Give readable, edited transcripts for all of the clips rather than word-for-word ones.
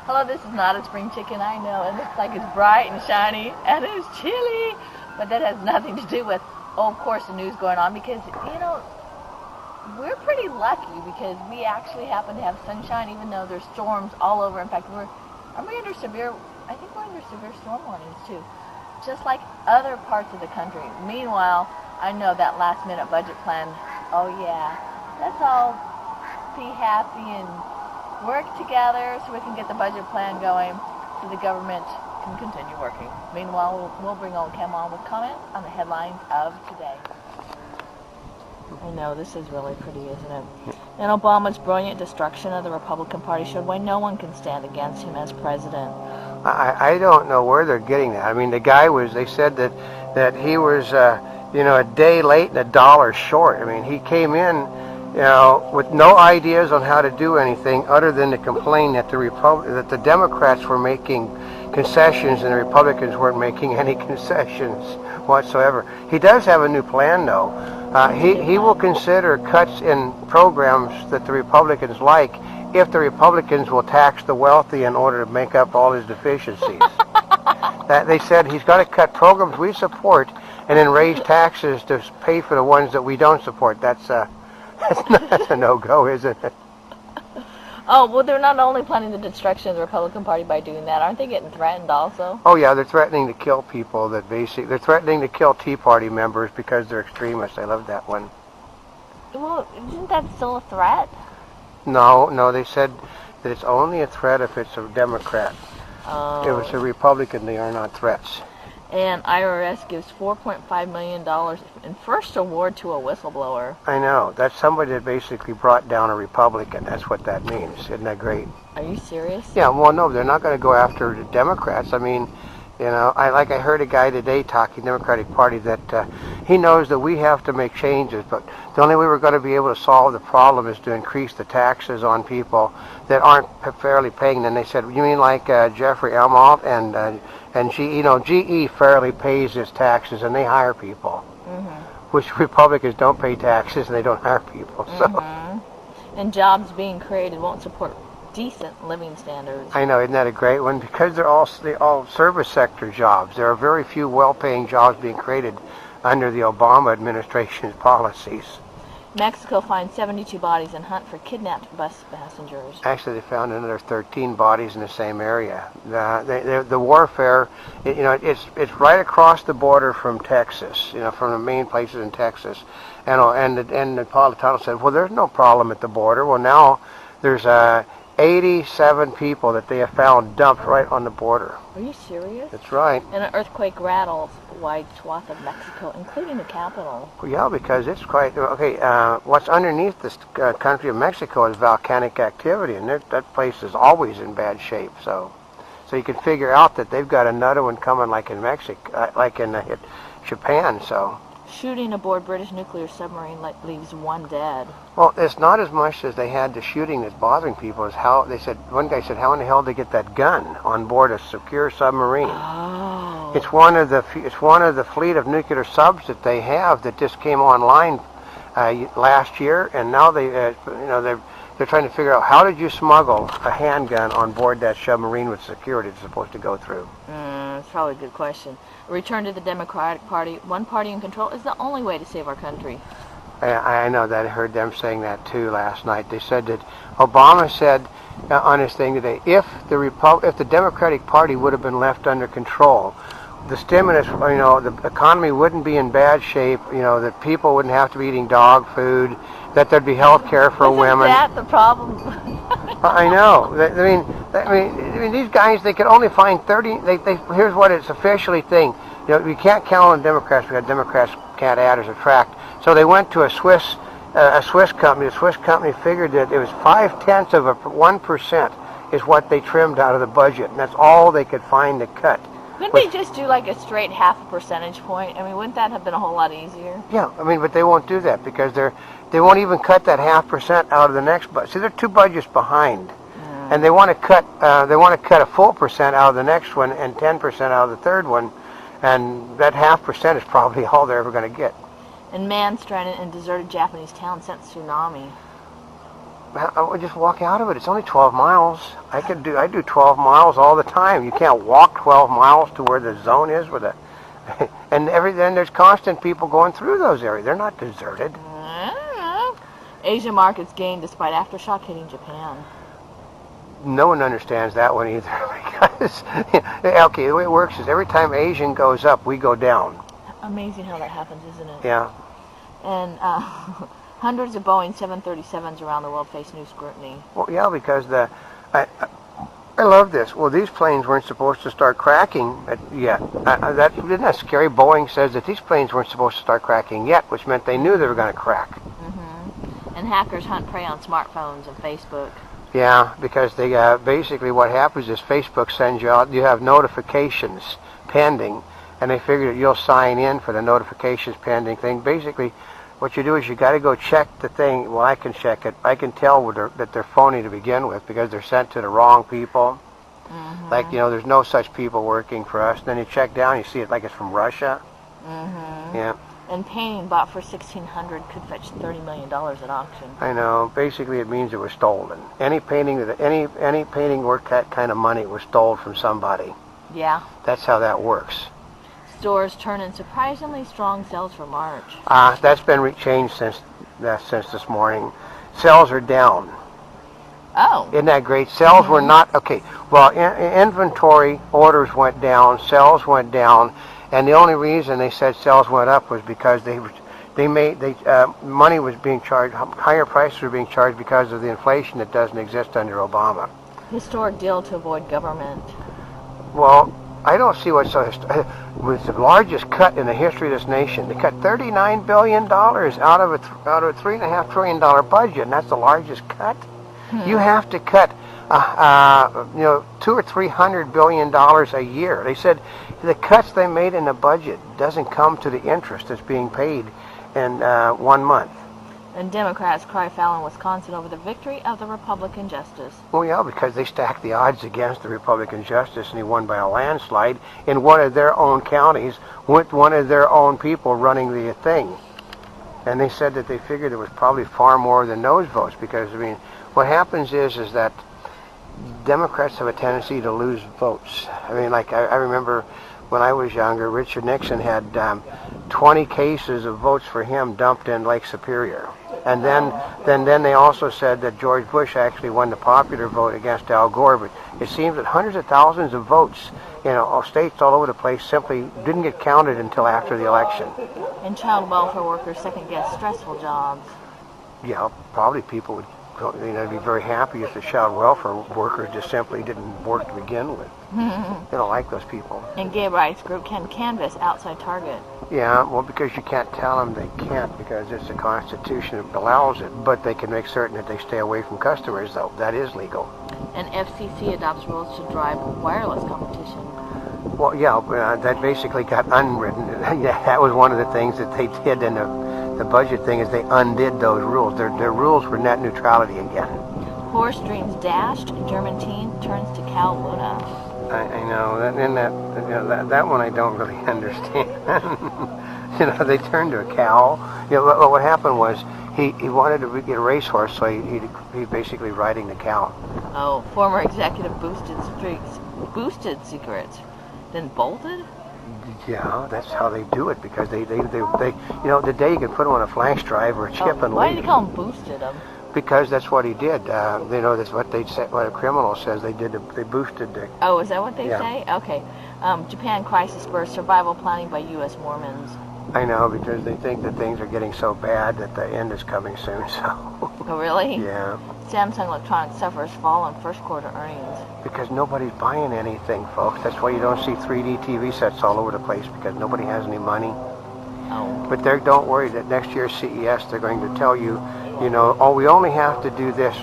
Hello, this is not a spring chicken, I know. It looks like it's bright and shiny, and it's chilly. But that has nothing to do with, of course, the news going on, because, we're pretty lucky because we actually happen to have sunshine, even though there's storms all over. In fact, I think we're under severe storm warnings, too, just like other parts of the country. Meanwhile, I know that last-minute budget plan, oh, yeah, let's all be happy and work together so we can get the budget plan going so the government can continue working. Meanwhile, we'll bring Oldecam on with comment on the headlines of today. I know, this is really pretty, isn't it? And Obama's brilliant destruction of the Republican Party showed why no one can stand against him as president. I don't know where they're getting that. I mean, the guy they said that he was, a day late and $1 short. I mean, he came in, with no ideas on how to do anything other than to complain that the Democrats were making concessions and the Republicans weren't making any concessions whatsoever. He does have a new plan, though. He will consider cuts in programs that the Republicans like if the Republicans will tax the wealthy in order to make up all his deficiencies. They said he's got to cut programs we support and then raise taxes to pay for the ones that we don't support. That's a no-go, isn't it? Oh, well, they're not only planning the destruction of the Republican Party by doing that. Aren't they getting threatened also? Oh, yeah, they're threatening to kill people they're threatening to kill Tea Party members because they're extremists. I love that one. Well, isn't that still a threat? No, they said that it's only a threat if it's a Democrat. Oh. If it's a Republican, they are not threats. And IRS gives $4.5 million in first award to a whistleblower. I know. That's somebody that basically brought down a Republican. That's what that means. Isn't that great? Are you serious? Yeah, well, no, they're not going to go after the Democrats. I mean, I heard a guy today talking Democratic Party that he knows that we have to make changes, but the only way we're going to be able to solve the problem is to increase the taxes on people that aren't fairly paying. And they said, you mean like Jeffrey Elmoff and GE fairly pays its taxes and they hire people, which Republicans don't pay taxes and they don't hire people. So, and jobs being created won't support decent living standards. I know, isn't that a great one? Because they're all service sector jobs. There are very few well-paying jobs being created under the Obama administration's policies. Mexico finds 72 bodies and hunt for kidnapped bus passengers. Actually, they found another 13 bodies in the same area. The warfare, it's right across the border from Texas, from the main places in Texas. And Napolitano said, well, there's no problem at the border. Well, now there's 87 people that they have found dumped right on the border. Are you serious? That's right. And an earthquake rattles a wide swath of Mexico, including the capital. Well, yeah, because it's quite... Okay, what's underneath this country of Mexico is volcanic activity, and that place is always in bad shape. So you can figure out that they've got another one coming like in Mexico, like in Japan, so... Shooting aboard British nuclear submarine leaves one dead. Well, it's not as much as they had the shooting that's bothering people as how they said. One guy said, "How in the hell did they get that gun on board a secure submarine?" Oh. It's one of the fleet of nuclear subs that they have that just came online last year, and now they're trying to figure out how did you smuggle a handgun on board that submarine with security it's supposed to go through. That's probably a good question. A return to the Democratic Party, one party in control, is the only way to save our country. I know that. I heard them saying that too last night. They said that Obama said on his thing today, if the Democratic Party would have been left under control, the stimulus, the economy wouldn't be in bad shape. That people wouldn't have to be eating dog food, that there'd be health care for women. Isn't that the problem? I know. I mean, these guys, they could only find 30. Here's what it's officially thing. You can't count on Democrats because Democrats can't add or subtract. So they went to a Swiss company. The Swiss company figured that it was 0.5% is what they trimmed out of the budget, and that's all they could find to cut. Couldn't they just do like a straight 0.5 percentage point? I mean, wouldn't that have been a whole lot easier? Yeah, but they won't do that because they won't even cut that 0.5% out of the next budget. See, they're 2 budgets behind, and they want to cut a full percent out of the next one and 10% out of the third one, and that 0.5% is probably all they're ever going to get. And man stranded in deserted Japanese town sent tsunami. I would just walk out of it. It's only 12 miles. I do 12 miles all the time. You can't walk 12 miles to where the zone is with a, and then there's constant people going through those areas. They're not deserted. Asian markets gained despite aftershock hitting Japan. No one understands that one either because, okay, the way it works is every time Asian goes up, we go down. Amazing how that happens, isn't it? Yeah. And hundreds of Boeing 737s around the world face new scrutiny. Well, yeah, because I love this. Well, these planes weren't supposed to start cracking yet. Isn't that scary? Boeing says that these planes weren't supposed to start cracking yet, which meant they knew they were going to crack. Mm-hmm. And hackers hunt prey on smartphones and Facebook. Yeah, because they basically what happens is Facebook sends you out. You have notifications pending, and they figure that you'll sign in for the notifications pending thing. Basically, what you do is you got to go check the thing. Well, I can check it. I can tell that they're phony to begin with because they're sent to the wrong people. Mm-hmm. Like, there's no such people working for us. And then you check down, you see it like it's from Russia. Mm-hmm. Yeah. And painting bought for $1,600 could fetch $30 million at auction. I know. Basically, it means it was stolen. Any painting any painting worth that kind of money was stolen from somebody. Yeah. That's how that works. Stores turn in surprisingly strong sales for March. That's been changed since this morning. Sales are down. Oh. Isn't that great? Sales were not okay. Well, inventory orders went down, sales went down, and the only reason they said sales went up was because money was being charged, higher prices were being charged because of the inflation that doesn't exist under Obama. Historic deal to avoid government. Well, I don't see what's so was the largest cut in the history of this nation. They cut $39 billion out of a $3.5 trillion budget, and that's the largest cut. You have to cut, $200 or $300 billion a year. They said the cuts they made in the budget doesn't come to the interest that's being paid in 1 month. And Democrats cry foul in Wisconsin over the victory of the Republican justice. Well, yeah, because they stacked the odds against the Republican justice, and he won by a landslide in one of their own counties with one of their own people running the thing. And they said that they figured it was probably far more than those votes because, what happens is that Democrats have a tendency to lose votes. I remember when I was younger, Richard Nixon had 20 cases of votes for him dumped in Lake Superior. And then they also said that George Bush actually won the popular vote against Al Gore. But it seems that hundreds of thousands of votes, states all over the place simply didn't get counted until after the election. And child welfare workers second-guess stressful jobs. Yeah, probably people would be very happy if the child welfare workers just simply didn't work to begin with. They don't like those people. And gay rights group can canvass outside Target. Yeah, well, because you can't tell them they can't because it's the Constitution that allows it, but they can make certain that they stay away from customers, though. That is legal. And FCC adopts rules to drive wireless competition. Well, yeah, that basically got unwritten. Yeah, that was one of the things that they did in the budget thing is they undid those rules. Their rules were net neutrality again. Horse dreams dashed. German teen turns to cow Luna. I know, that one I don't really understand. They turned to a cow. What happened was he wanted to get a racehorse, so he basically riding the cow. Oh, former executive boosted secrets, then bolted. Yeah, that's how they do it because they the day you can put them on a flash drive or a chip and why leave. do they call them boosted them? Because that's what he did. That's what they say. What a criminal says they did. They boosted the. Oh, is that what they say? Okay. Japan crisis spurs survival planning by U.S. Mormons. I know because they think that things are getting so bad that the end is coming soon. So. Oh, really? Yeah. Samsung Electronics suffers fall in first quarter earnings. Because nobody's buying anything, folks. That's why you don't see 3D TV sets all over the place because nobody has any money. Oh. But don't worry that next year's CES they're going to tell you, we only have to do this,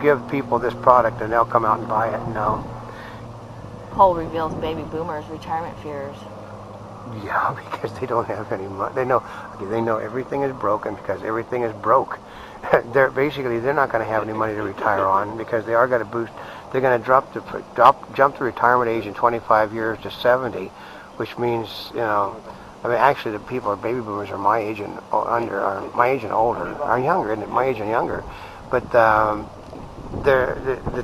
give people this product and they'll come out and buy it. No. Poll reveals baby boomers' retirement fears. Yeah, because they don't have any money. They know everything is broken because everything is broke. They're not going to have any money to retire on because they are going to boost. They're going to jump the retirement age in 25 years to 70, which means actually the people baby boomers are my age and under, are my age and older, are younger, isn't it? My age and younger. But the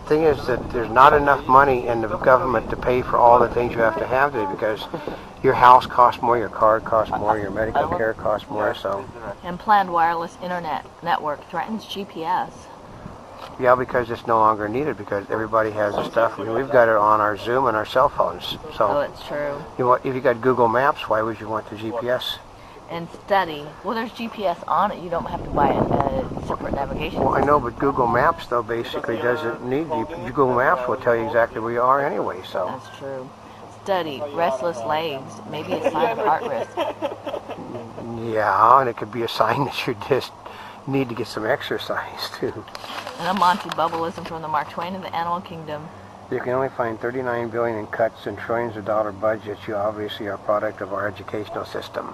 thing is that there's not enough money in the government to pay for all the things you have to have today, because your house costs more, your car costs more, your medical care costs more. So. Unplanned wireless internet network threatens GPS. Yeah, because it's no longer needed, because everybody has the stuff. I mean, we've got it on our Zoom and our cell phones. So. Oh, it's true. If you got Google Maps, why would you want the GPS? And study. Well, there's GPS on it. You don't have to buy a separate navigation. Well, I know, but Google Maps, though, basically doesn't need Google Maps will tell you exactly where you are anyway. So. That's true. Study. Restless legs. Maybe a sign of heart risk. Yeah, and it could be a sign that you just need to get some exercise, too. And a Monty Bubbleism from the Mark Twain of the Animal Kingdom. You can only find $39 billion in cuts and trillions of dollar budgets. You obviously are a product of our educational system.